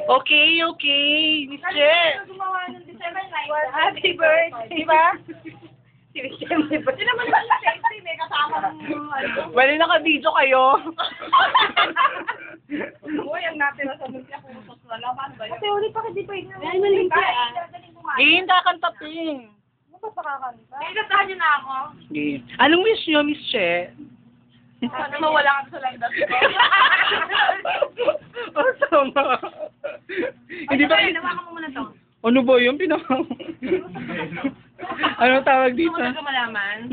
Okay, okay. Miss Che. Gumawa ng December 9. Happy birthday. Di ba? Si December. Hindi naman yung safety. May kasama ng Wala naka-video kayo. Uy, ang natira sa multi ako. Wala pa ba yun? Kasi ulit pa kasi pa yun. Ay, mali ka. Game, kakantapin. Ano ba pakakanta? Eh, kantahan niyo na ako. Game. Anong wish nyo, Miss Che? Sana mawala ka sa live dance ko. Ang sama. Hindi ba? Nawakan mo muna to. Ano ba yung ano tawag dito? Kung ka malaman,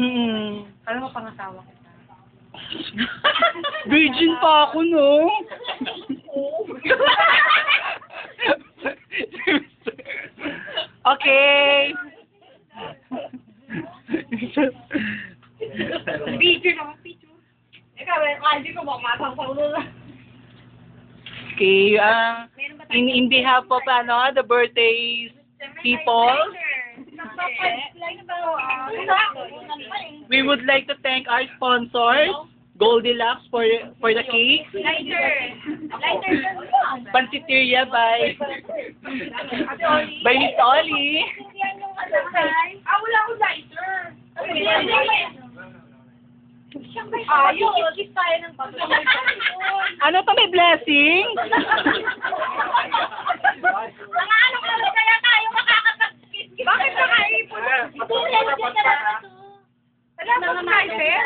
alam mo pangasawa kita. Virgin pa ako, no? Okay. Video naman, video. Ikaw, hindi ko mamatang sa ulo na. Okay, in behalf of the birthday people, we would like to thank our sponsors, Goldilocks for the cake, Pansiteria by Miss Oli. Wala akong lighter. Yung kiss tayo ng bago. Ano to, may blessing? Mga ano kaya tayo makakapag-kiss? Bakit nakaipon? Wala mo lighter?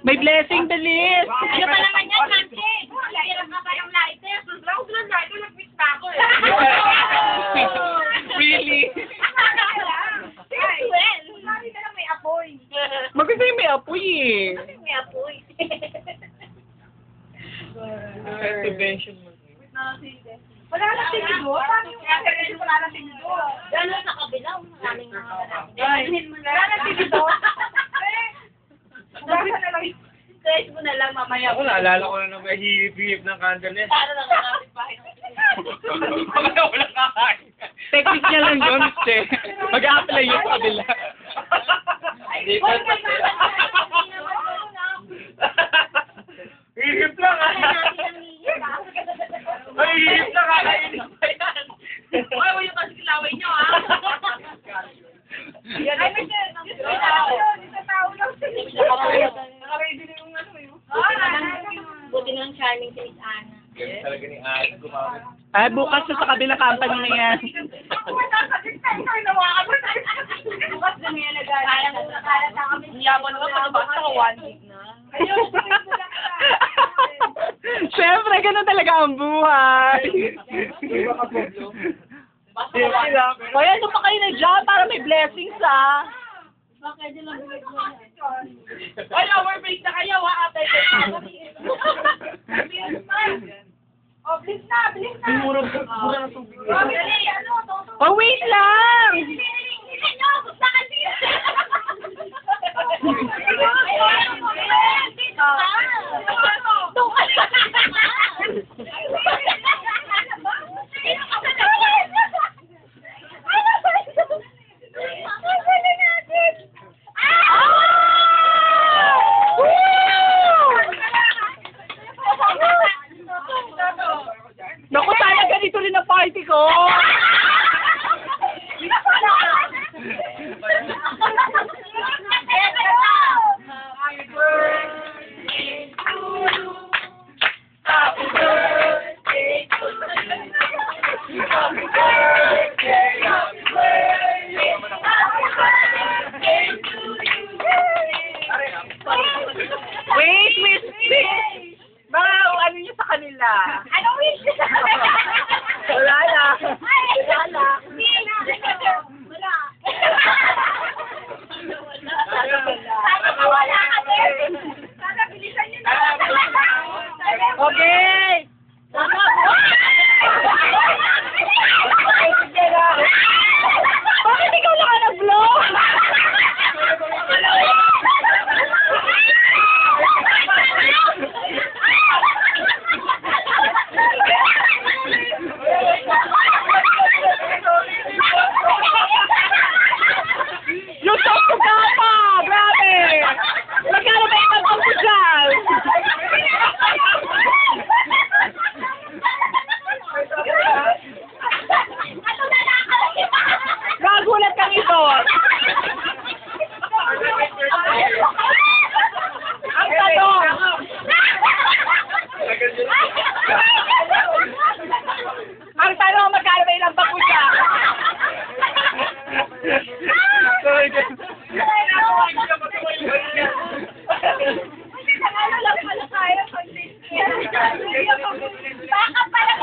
May blessing, bilis. Ano pa naman yan, Nancy? Hirap na tayong lighter. Sulang ko ng lighter, nag-miss pa ako eh. Really? Well, lagi ka lang may apoy. Maganda yung may apoy eh. May apoy. Intervention mo. Wala na tinidor? Paano yung wala na tinidor? Gano'n sa kabila, maraming mga Wala na tinidor? Wala na lang. Guys mo na lang mamaya. Ako naalala ko na may hihip-hihip ng candle. Para lang natin pa. Mamaya wala kakain. Technique niya lang yun, Che. Mag-a-apply yun sa kabila. Hihip lang Ay, hihip lang kakainin pa yan. Ay, huwag yung kasi kilaway nyo, ha? Ay, may isang tao lang. Naka-ready na yung ano yun. Buti ng charming si Miss Ana. Ganyan talaga ni Alex gumamit. Ay, bukas na sa kabila company na yan. Bukas na may alagaan. Kala na kami. Yaman naman, palabas na 1 week na. Ayun, Siyempre, ganun talaga ang buhay. Kaya ano pa kayo na dyan para may blessings, ha? Ay, overbreak na kayo, ha, ate. Oh, please na, please na. Mura na tubig. Oh, bilis, ano, toto. Oh, wait lang! Hindi nyo, gusto ka din. Naku, sana ganito rin ang party ko! Wait! Mga ano niyo sa kanila? Ano wish? Wala na. Wala na. Wala. Sana mawala ka din. Sana bilisan niyo na. Okay! Bakit ikaw lang ang nag-vlog? Yung top ko pa! Grabe! Magkano ba yung top ko dyan? Baka pala